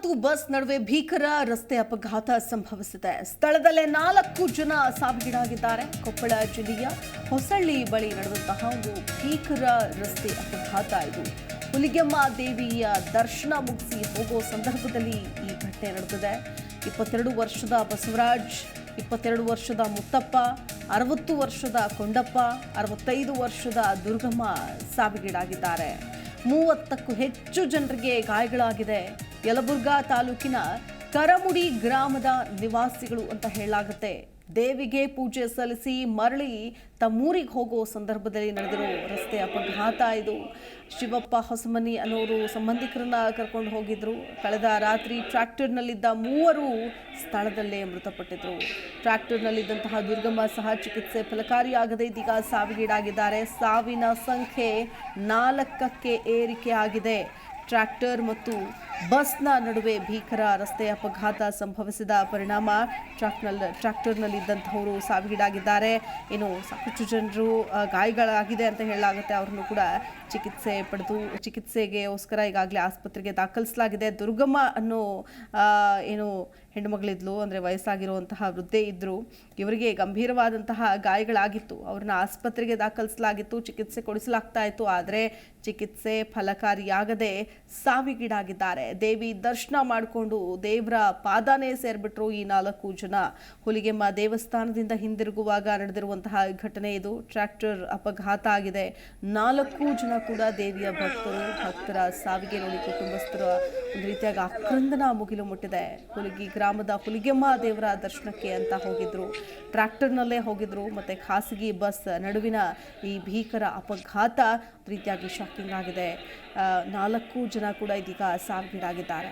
ಮತ್ತು ಬಸ್ ನಡುವೆ ಭೀಕರ ರಸ್ತೆ ಅಪಘಾತ ಸಂಭವಿಸಿದೆ. ಸ್ಥಳದಲ್ಲೇ 4 ಜನ ಸಾವಿಗೀಡಾಗಿದ್ದಾರೆ. ಕೊಪ್ಪಳ ಜಿಲ್ಲೆಯ ಹೊಸಳ್ಳಿ ಬಳಿ ನಡೆದಂತಹ ಒಂದು ಭೀಕರ ರಸ್ತೆ ಅಪಘಾತ ಇದು. ಹುಲಿಗೆಮ್ಮ ದೇವಿಯ ದರ್ಶನ ಮುಗಿಸಿ ಹೋಗೋ ಸಂದರ್ಭದಲ್ಲಿ ಈ ಘಟನೆ ನಡೆದಿದೆ. 22 ವರ್ಷದ ಬಸವರಾಜ್, 22 ವರ್ಷದ ಮುತ್ತಪ್ಪ, 60 ವರ್ಷದ ಕೊಂಡಪ್ಪ, 65 ವರ್ಷದ ದುರ್ಗಮ್ಮ ಸಾವಿಗೀಡಾಗಿದ್ದಾರೆ. 30ಕ್ಕೂ ಹೆಚ್ಚು ಜನರಿಗೆ ಗಾಯಗಳಾಗಿದೆ. ಯಲಬುರ್ಗಾ ತಾಲೂಕಿನ ಕರಮುಡಿ ಗ್ರಾಮದ ನಿವಾಸಿಗಳು ಅಂತ ಹೇಳಲಾಗುತ್ತೆ. ದೇವಿಗೆ ಪೂಜೆ ಸಲ್ಲಿಸಿ ಮರಳಿ ತಮ್ಮೂರಿಗೆ ಹೋಗೋ ಸಂದರ್ಭದಲ್ಲಿ ನಡೆದಿರೋ ರಸ್ತೆ ಅಪಘಾತ ಇದು. ಶಿವಪ್ಪ ಹೊಸಮನಿ ಅನ್ನೋರು ಸಂಬಂಧಿಕರನ್ನ ಕರ್ಕೊಂಡು ಹೋಗಿದ್ರು. ಕಳೆದ ರಾತ್ರಿ ಟ್ರ್ಯಾಕ್ಟರ್ನಲ್ಲಿದ್ದ 3 ಸ್ಥಳದಲ್ಲೇ ಮೃತಪಟ್ಟಿದ್ರು. ಟ್ರ್ಯಾಕ್ಟರ್ನಲ್ಲಿದ್ದಂತಹ ದುರ್ಗಮ್ಮ ಸಹ ಚಿಕಿತ್ಸೆ ಫಲಕಾರಿಯಾಗದೆ ಇದೀಗ ಸಾವಿಗೀಡಾಗಿದ್ದಾರೆ. ಸಾವಿನ ಸಂಖ್ಯೆ 4ಕ್ಕೆ ಏರಿಕೆ ಆಗಿದೆ. ಟ್ರ್ಯಾಕ್ಟರ್ ಮತ್ತು ಬಸ್ನ ನಡುವೆ ಭೀಕರ ರಸ್ತೆ ಅಪಘಾತ ಸಂಭವಿಸಿದ ಪರಿಣಾಮ ಟ್ರ್ಯಾಕ್ಟರ್ನಲ್ಲಿದ್ದಂಥವರು ಸಾವಿಗೀಡಾಗಿದ್ದಾರೆ. ಇನ್ನು ಸಾಕಷ್ಟು ಜನರು ಗಾಯಗಳಾಗಿದೆ ಅಂತ ಹೇಳಲಾಗುತ್ತೆ. ಅವರನ್ನು ಕೂಡ ಚಿಕಿತ್ಸೆಗೋಸ್ಕರ ಈಗಾಗಲೇ ಆಸ್ಪತ್ರೆಗೆ ದಾಖಲಿಸಲಾಗಿದೆ. ದುರ್ಗಮ್ಮ ಅನ್ನೋ ಏನು ಹೆಣ್ಣುಮಗಳಿದ್ಲು, ಅಂದರೆ ವಯಸ್ಸಾಗಿರುವಂತಹ ವೃದ್ಧೆ ಇದ್ದರು. ಇವರಿಗೆ ಗಂಭೀರವಾದಂತಹ ಗಾಯಗಳಾಗಿತ್ತು. ಅವ್ರನ್ನ ಆಸ್ಪತ್ರೆಗೆ ದಾಖಲಿಸಲಾಗಿತ್ತು, ಚಿಕಿತ್ಸೆ ಕೊಡಿಸಲಾಗ್ತಾ ಇತ್ತು. ಆದರೆ ಚಿಕಿತ್ಸೆ ಫಲಕಾರಿಯಾಗದೆ ಸಾವಿಗೀಡಾಗಿದ್ದಾರೆ. ದೇವಿ ದರ್ಶನ ಮಾಡಿಕೊಂಡು ದೇವರ ಪಾದಾನೇ ಸೇರ್ಬಿಟ್ರು ಈ 4 ಜನ. ಹುಲಿಗೆಮ್ಮ ದೇವಸ್ಥಾನದಿಂದ ಹಿಂದಿರುಗುವಾಗ ನಡೆದಿರುವಂತಹ ಘಟನೆ ಇದು. ಟ್ರ್ಯಾಕ್ಟರ್ ಅಪಘಾತ ಆಗಿದೆ. 4 ಜನ ಕೂಡ ದೇವಿಯ ಭಕ್ತರ ಸಾವಿಗೆ ನೋಡಿ ಕುಟುಂಬಸ್ಥರ ಒಂದು ರೀತಿಯಾಗಿ ಆಕ್ರಂದನ ಮುಗಿಲು ಮುಟ್ಟಿದೆ. ಗ್ರಾಮದ ಹುಲಿಗೆಮ್ಮ ದೇವರ ದರ್ಶನಕ್ಕೆ ಅಂತ ಹೋಗಿದ್ರು, ಟ್ರ್ಯಾಕ್ಟರ್ನಲ್ಲೇ ಹೋಗಿದ್ರು. ಮತ್ತೆ ಖಾಸಗಿ ಬಸ್ ನಡುವಿನ ಈ ಭೀಕರ ಅಪಘಾತ ರೀತಿಯಾಗಿ ಶಾಕಿಂಗ್ ಆಗಿದೆ. 4 ಜನ ಕೂಡ ಇದೀಗ ಸಾವಿಗೀಡಾಗಿದ್ದಾರೆ.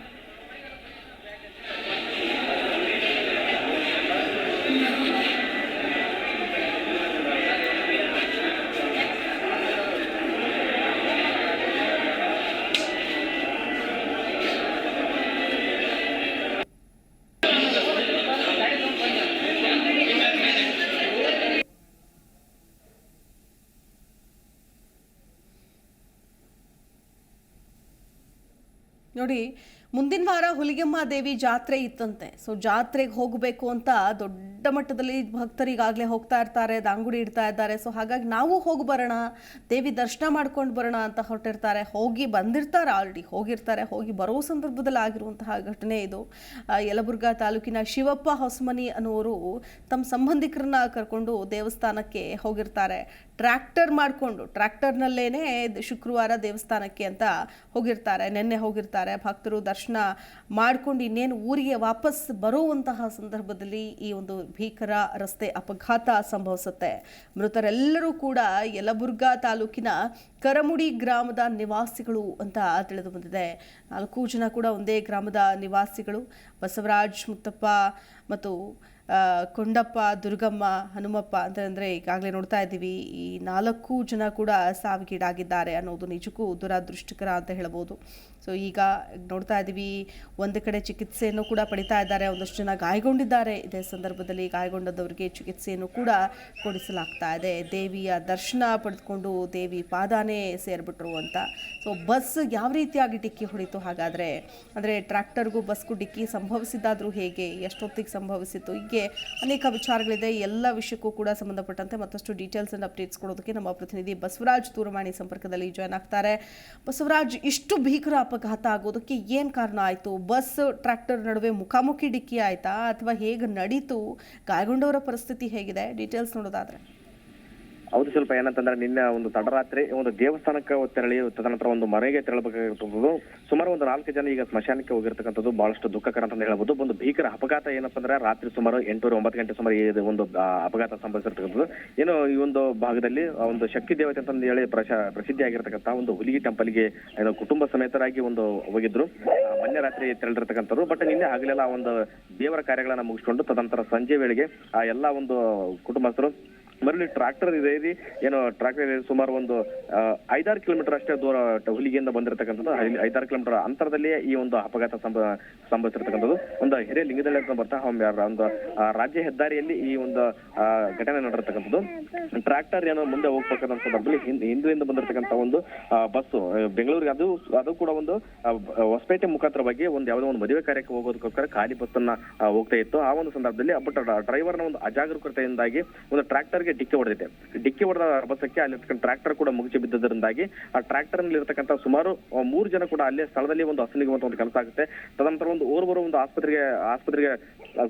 ನೋಡಿ, ಮುಂದಿನ ವಾರ ಹುಲಿಗೆಮ್ಮ ದೇವಿ ಜಾತ್ರೆ ಇತ್ತಂತೆ. ಸೊ ಜಾತ್ರೆಗೆ ಹೋಗಬೇಕು ಅಂತ ದೊಡ್ಡ ಮಟ್ಟದಲ್ಲಿ ಭಕ್ತರು ಈಗಾಗಲೇ ಹೋಗ್ತಾ ಇರ್ತಾರೆ, ದಾಂಗುಡಿ ಇಡ್ತಾ ಇದ್ದಾರೆ. ಸೊ ಹಾಗಾಗಿ ನಾವು ಹೋಗಿ ಬರೋಣ, ದೇವಿ ದರ್ಶನ ಮಾಡ್ಕೊಂಡು ಬರೋಣ ಅಂತ ಹೊರಟಿರ್ತಾರೆ. ಹೋಗಿ ಬಂದಿರ್ತಾರೆ, ಆಲ್ರೆಡಿ ಹೋಗಿರ್ತಾರೆ. ಹೋಗಿ ಬರೋ ಸಂದರ್ಭದಲ್ಲಿ ಆಗಿರುವಂತಹ ಘಟನೆ ಇದು. ಯಲಬುರ್ಗಾ ತಾಲೂಕಿನ ಶಿವಪ್ಪ ಹೊಸಮನಿ ಅನ್ನೋರು ತಮ್ಮ ಸಂಬಂಧಿಕರನ್ನ ಕರ್ಕೊಂಡು ದೇವಸ್ಥಾನಕ್ಕೆ ಹೋಗಿರ್ತಾರೆ. ಟ್ರ್ಯಾಕ್ಟರ್ ಮಾಡಿಕೊಂಡು ಟ್ರ್ಯಾಕ್ಟರ್ನಲ್ಲೇನೆ ಶುಕ್ರವಾರ ದೇವಸ್ಥಾನಕ್ಕೆ ಅಂತ ಹೋಗಿರ್ತಾರೆ. ನಿನ್ನೆ ಹೋಗಿರ್ತಾರೆ. ಭಕ್ತರು ದರ್ಶನ ಮಾಡ್ಕೊಂಡು ಇನ್ನೇನು ಊರಿಗೆ ವಾಪಸ್ ಬರುವಂತಹ ಸಂದರ್ಭದಲ್ಲಿ ಈ ಒಂದು ಭೀಕರ ರಸ್ತೆ ಅಪಘಾತ ಸಂಭವಿಸುತ್ತೆ. ಮೃತರೆಲ್ಲರೂ ಕೂಡ ಯಲಬುರ್ಗಾ ತಾಲೂಕಿನ ಕರಮುಡಿ ಗ್ರಾಮದ ನಿವಾಸಿಗಳು ಅಂತ ತಿಳಿದು ಬಂದಿದೆ. 4 ಜನ ಕೂಡ ಒಂದೇ ಗ್ರಾಮದ ನಿವಾಸಿಗಳು. ಬಸವರಾಜ್, ಮುತ್ತಪ್ಪ ಮತ್ತು ಕೊಂಡಪ್ಪ, ದುರ್ಗಮ್ಮ, ಹನುಮಪ್ಪ ಅಂತಂದರೆ ಈಗಾಗಲೇ ನೋಡ್ತಾ ಇದ್ದೀವಿ. ಈ 4 ಜನ ಕೂಡ ಸಾವಿಗೀಡಾಗಿದ್ದಾರೆ ಅನ್ನೋದು ನಿಜಕ್ಕೂ ದುರದೃಷ್ಟಕರ ಅಂತ ಹೇಳ್ಬೋದು. ಸೊ ಈಗ ನೋಡ್ತಾ ಇದ್ದೀವಿ, ಒಂದು ಕಡೆ ಚಿಕಿತ್ಸೆಯನ್ನು ಕೂಡ ಪಡಿತಾ ಇದ್ದಾರೆ. ಒಂದಷ್ಟು ಜನ ಗಾಯಗೊಂಡಿದ್ದಾರೆ. ಇದೇ ಸಂದರ್ಭದಲ್ಲಿ ಗಾಯಗೊಂಡದವರಿಗೆ ಚಿಕಿತ್ಸೆಯನ್ನು ಕೂಡ ಕೊಡಿಸಲಾಗ್ತಾ ಇದೆ. ದೇವಿಯ ದರ್ಶನ ಪಡೆದುಕೊಂಡು ದೇವಿ ಪಾದಾನೇ ಸೇರ್ಬಿಟ್ರು ಅಂತ. ಸೊ ಬಸ್ ಯಾವ ರೀತಿಯಾಗಿ ಡಿಕ್ಕಿ ಹೊಡಿತು ಹಾಗಾದರೆ, ಅಂದರೆ ಟ್ರ್ಯಾಕ್ಟರ್ಗೂ ಬಸ್ಗೂ ಡಿಕ್ಕಿ ಸಂಭವಿಸಿದ್ದಾದರೂ ಹೇಗೆ, ಎಷ್ಟೊತ್ತಿಗೆ ಸಂಭವಿಸಿತ್ತು, ಹೀಗೆ ಅನೇಕ ವಿಚಾರಗಳಿದೆ. ಎಲ್ಲ ವಿಷಯಕ್ಕೂ ಕೂಡ ಸಂಬಂಧಪಟ್ಟಂತೆ ಮತ್ತಷ್ಟು ಡೀಟೇಲ್ಸ್ ಅಂಡ್ ಅಪ್ಡೇಟ್ಸ್ ಕೊಡೋದಕ್ಕೆ ನಮ್ಮ ಪ್ರತಿನಿಧಿ ಬಸವರಾಜ್ ದೂರವಾಣಿ ಸಂಪರ್ಕದಲ್ಲಿ ಜಾಯ್ನ್ ಆಗ್ತಾರೆ. ಬಸವರಾಜ್, ಇಷ್ಟು ಭೀಕರ ಅಪಘಾತ ಆಗೋದಕ್ಕೆ ಏನು ಕಾರಣ ಆಯಿತು? ಬಸ್ ಟ್ರ್ಯಾಕ್ಟರ್ ನಡುವೆ ಮುಖಾಮುಖಿ ಡಿಕ್ಕಿ ಆಯಿತಾ ಅಥವಾ ಹೇಗೆ ನಡೀತು? ಗಾಯಗೊಂಡವರ ಪರಿಸ್ಥಿತಿ ಹೇಗಿದೆ? ಡೀಟೇಲ್ಸ್ ನೋಡೋದಾದ್ರೆ. ಹೌದು, ಸ್ವಲ್ಪ ಏನಂತಂದ್ರೆ ನಿನ್ನೆ ಒಂದು ತಡರಾತ್ರಿ ಒಂದು ದೇವಸ್ಥಾನಕ್ಕೆ ತೆರಳಿ ತದನಂತರ ಒಂದು ಮನೆಗೆ ತೆರಳಬೇಕಾಗಿರ್ತದ್ದು. ಸುಮಾರು ಒಂದು 4 ಜನ ಈಗ ಸ್ಮಶಾನಕ್ಕೆ ಹೋಗಿರ್ತಕ್ಕಂಥದ್ದು ಬಹಳಷ್ಟು ದುಃಖಕರ ಅಂತ ಹೇಳ್ಬೋದು. ಒಂದು ಭೀಕರ ಅಪಘಾತ ಏನಪ್ಪ ಅಂದ್ರೆ ರಾತ್ರಿ ಸುಮಾರು 8-9 ಗಂಟೆ ಸುಮಾರು ಒಂದು ಅಪಘಾತ ಸಂಭವಿಸಿರ್ತಕ್ಕಂಥದ್ದು. ಏನು ಈ ಒಂದು ಭಾಗದಲ್ಲಿ ಒಂದು ಶಕ್ತಿ ದೇವತೆ ಅಂತ ಹೇಳಿ ಪ್ರಸಿದ್ಧಿ ಆಗಿರ್ತಕ್ಕಂಥ ಒಂದು ಹುಲಿಗಿ ಟೆಂಪಲ್ಗೆ ಏನು ಕುಟುಂಬ ಸಮೇತರಾಗಿ ಒಂದು ಹೋಗಿದ್ರು. ಮೊನ್ನೆ ರಾತ್ರಿ ತೆರಳಿರ್ತಕ್ಕಂಥವ್ರು. ಬಟ್ ನಿನ್ನೆ ಆಗಲೆಲ್ಲ ಒಂದು ದೇವರ ಕಾರ್ಯಗಳನ್ನ ಮುಗಿಸ್ಕೊಂಡು ತದನಂತರ ಸಂಜೆ ವೇಳೆಗೆ ಆ ಎಲ್ಲ ಒಂದು ಕುಟುಂಬಸ್ಥರು ಮರಳಿ ಟ್ರಾಕ್ಟರ್ ಇದೆ ಏನು ಟ್ರಾಕ್ಟರ್ ಇದೆ ಸುಮಾರು ಒಂದು 5-6 ಕಿಲೋಮೀಟರ್ ಅಷ್ಟೇ ದೂರ ಹುಲಿಗೆಯಿಂದ ಬಂದಿರತಕ್ಕಂಥದ್ದು. 5-6 ಕಿಲೋಮೀಟರ್ ಅಂತರದಲ್ಲಿಯೇ ಈ ಒಂದು ಅಪಘಾತ ಸಂಭವಿಸಿರ್ತಕ್ಕಂಥದ್ದು. ಒಂದು ಹಿರೇಲಿಂಗದಳ್ಳಿ ಅಂತ ಬರ್ತಾ ಒಂದು ರಾಜ್ಯ ಹೆದ್ದಾರಿಯಲ್ಲಿ ಈ ಒಂದು ಘಟನೆ ನಡೆದಿರ್ತಕ್ಕಂಥದ್ದು. ಟ್ರಾಕ್ಟರ್ ಏನೋ ಮುಂದೆ ಹೋಗ್ತಕ್ಕಂಥ ಸಂದರ್ಭದಲ್ಲಿ ಹಿಂದುಳಿಂದ ಬಂದಿರತಕ್ಕಂಥ ಒಂದು ಬಸ್ಸು ಬೆಂಗಳೂರಿಗೆ ಅದು ಕೂಡ ಒಂದು ಹೊಸಪೇಟೆ ಮುಖಾಂತರವಾಗಿ ಒಂದು ಯಾವುದೋ ಒಂದು ಮದುವೆ ಕಾರ್ಯಕ್ಕೆ ಹೋಗೋದಕ್ಕೋಸ್ಕರ ಖಾಲಿ ಬಸ್ ಅನ್ನ ಹೋಗ್ತಾ ಇತ್ತು. ಆ ಒಂದು ಸಂದರ್ಭದಲ್ಲಿ ಡ್ರೈವರ್ನ ಒಂದು ಅಜಾಗರೂಕತೆಯಿಂದಾಗಿ ಒಂದು ಟ್ರಾಕ್ಟರ್ ಡಿಕ್ಕಿ ಹೊಡೆದಿದೆ. ಡಿಕ್ಕಿ ಹೊಡೆದ ರಭಸಕ್ಕೆ ಅಲ್ಲಿ ಟ್ರಾಕ್ಟರ್ ಕೂಡ ಮುಗಿಸಿ ಬಿದ್ದದರಿಂದಾಗಿ ಆ ಟ್ರಾಕ್ಟರ್ ನಲ್ಲಿ ಇರತಕ್ಕಂತ ಸುಮಾರು 3 ಜನ ಕೂಡ ಅಲ್ಲೇ ಸ್ಥಳದಲ್ಲಿ ಒಂದು ಅಸಲಿಗುವಂತ ಒಂದು ಕೆಲಸ ಆಗುತ್ತೆ. ತದನಂತರ ಒಂದು ಓರ್ವರು ಒಂದು ಆಸ್ಪತ್ರೆಗೆ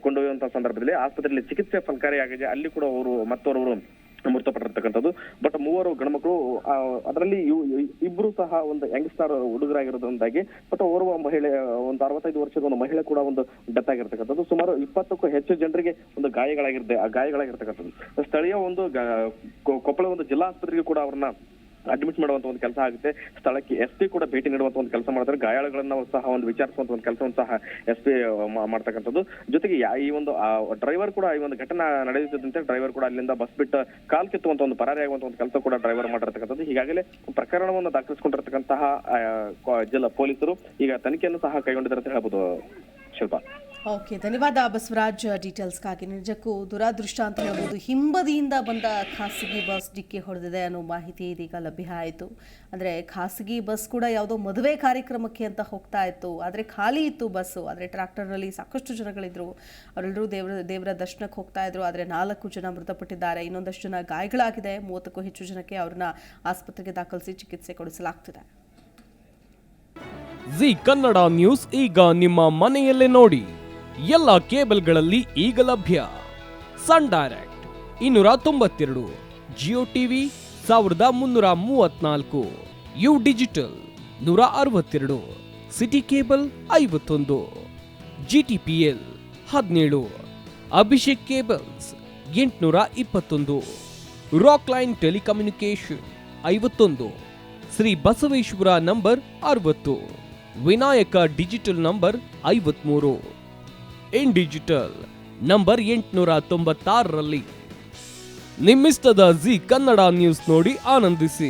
ಕೊಂಡೊಯ್ಯುವಂತಹ ಸಂದರ್ಭದಲ್ಲಿ ಆಸ್ಪತ್ರೆಯಲ್ಲಿ ಚಿಕಿತ್ಸೆ ಫಲಕಾರಿಯಾಗಿದೆ. ಅಲ್ಲಿ ಕೂಡ ಮತ್ತೋರ್ವರು ಮೃತಪಟ್ಟಿರ್ತಕ್ಕಂಥದ್ದು. ಬಟ್ 3 ಗಂಡ್ಮಕ್ಳು, ಅದರಲ್ಲಿ ಇಬ್ರು ಸಹ ಒಂದು ಯಂಗ್ಸ್ಟಾರ್ ಹುಡುಗರಾಗಿರೋದ್ರಿಂದಾಗಿ ಬಟ್ ಓರ್ವ ಮಹಿಳೆ, ಒಂದು 65 ವರ್ಷದ ಒಂದು ಮಹಿಳೆ ಕೂಡ ಒಂದು ಡೆತ್ ಆಗಿರ್ತಕ್ಕಂಥದ್ದು. ಸುಮಾರು 20ಕ್ಕೂ ಹೆಚ್ಚು ಜನರಿಗೆ ಒಂದು ಗಾಯಗಳಾಗಿರ್ತಕ್ಕಂಥದ್ದು. ಸ್ಥಳೀಯ ಒಂದು ಕೊಪ್ಪಳ ಒಂದು ಜಿಲ್ಲಾ ಆಸ್ಪತ್ರೆಗೆ ಕೂಡ ಅವ್ರನ್ನ ಅಡ್ಮಿಟ್ ಮಾಡುವಂತ ಒಂದು ಕೆಲಸ ಆಗುತ್ತೆ. ಸ್ಥಳಕ್ಕೆ SP ಕೂಡ ಭೇಟಿ ನೀಡುವಂತ ಒಂದು ಕೆಲಸ ಮಾಡ್ತಾರೆ. ಗಾಯಾಳುಗಳನ್ನ ಸಹ ಒಂದು ವಿಚಾರಿಸುವಂತ ಒಂದು ಕೆಲಸವನ್ನು ಸಹ SP ಮಾಡ್ತಕ್ಕಂಥದ್ದು. ಜೊತೆಗೆ ಈ ಒಂದು ಡ್ರೈವರ್ ಕೂಡ ಈ ಒಂದು ಘಟನೆ ನಡೆಯುತ್ತಿದ್ದಂತೆ ಡ್ರೈವರ್ ಕೂಡ ಅಲ್ಲಿಂದ ಬಸ್ ಬಿಟ್ಟು ಕಾಲ್ ಕಿತ್ತುವಂತ ಒಂದು ಪರಾರಿಯಾಗುವಂತ ಒಂದು ಕೆಲಸ ಕೂಡ ಡ್ರೈವರ್ ಮಾಡಿರ್ತಕ್ಕಂಥದ್ದು. ಈಗಾಗಲೇ ಪ್ರಕರಣವನ್ನು ದಾಖಲಿಸಿಕೊಂಡಿರ್ತಕ್ಕಂತಹ ಜಿಲ್ಲಾ ಪೊಲೀಸರು ಈಗ ತನಿಖೆಯನ್ನು ಸಹ ಕೈಗೊಂಡಿದ್ದಾರೆ ಅಂತ ಹೇಳ್ಬೋದು. ಶಿಲ್ಪಾ. ಓಕೆ, ಧನ್ಯವಾದ ಬಸವರಾಜ್ ಡೀಟೇಲ್ಸ್ಗಾಗಿ. ನಿಜಕ್ಕೂ ದುರಾದೃಷ್ಟ ಅಂತ ಹೇಳ್ಬೋದು. ಹಿಂಬದಿಯಿಂದ ಬಂದ ಖಾಸಗಿ ಬಸ್ ಡಿಕ್ಕಿ ಹೊಡೆದಿದೆ ಅನ್ನೋ ಮಾಹಿತಿ ಇದೀಗ ಲಭ್ಯ ಆಯಿತು. ಅಂದರೆ ಖಾಸಗಿ ಬಸ್ ಕೂಡ ಯಾವುದೋ ಮದುವೆ ಕಾರ್ಯಕ್ರಮಕ್ಕೆ ಅಂತ ಹೋಗ್ತಾ ಇತ್ತು, ಆದರೆ ಖಾಲಿ ಇತ್ತು ಬಸ್ಸು. ಆದರೆ ಟ್ರ್ಯಾಕ್ಟರ್ನಲ್ಲಿ ಸಾಕಷ್ಟು ಜನಗಳಿದ್ರು, ಅವರೆಲ್ಲರೂ ದೇವರ ದರ್ಶನಕ್ಕೆ ಹೋಗ್ತಾ ಇದ್ರು. ಆದರೆ 4 ಜನ ಮೃತಪಟ್ಟಿದ್ದಾರೆ, ಇನ್ನೊಂದಷ್ಟು ಜನ ಗಾಯಗಳಾಗಿದೆ. 30ಕ್ಕೂ ಹೆಚ್ಚು ಜನಕ್ಕೆ ಅವ್ರನ್ನ ಆಸ್ಪತ್ರೆಗೆ ದಾಖಲಿಸಿ ಚಿಕಿತ್ಸೆ ಕೊಡಿಸಲಾಗ್ತಿದೆ. ಜಿ ಕನ್ನಡ ನ್ಯೂಸ್ ಈಗ ನಿಮ್ಮ ಮನೆಯಲ್ಲೇ ನೋಡಿ. ಎಲ್ಲ ಕೇಬಲ್ಗಳಲ್ಲಿ ಈಗ ಲಭ್ಯ. Sun Direct 292, Jio TV 1334, U Digital 162, City Cable 51, GTPL 17, Abhishek cables 821, Rockline telecommunication 51, Shri Basaveshwara number 60, Vinayaka digital number 53, in digital number 896ರಲ್ಲಿ. ನಿಮ್ಮಿಷ್ಟದ ಜಿ ಕನ್ನಡ ನ್ಯೂಸ್ ನೋಡಿ ಆನಂದಿಸಿ.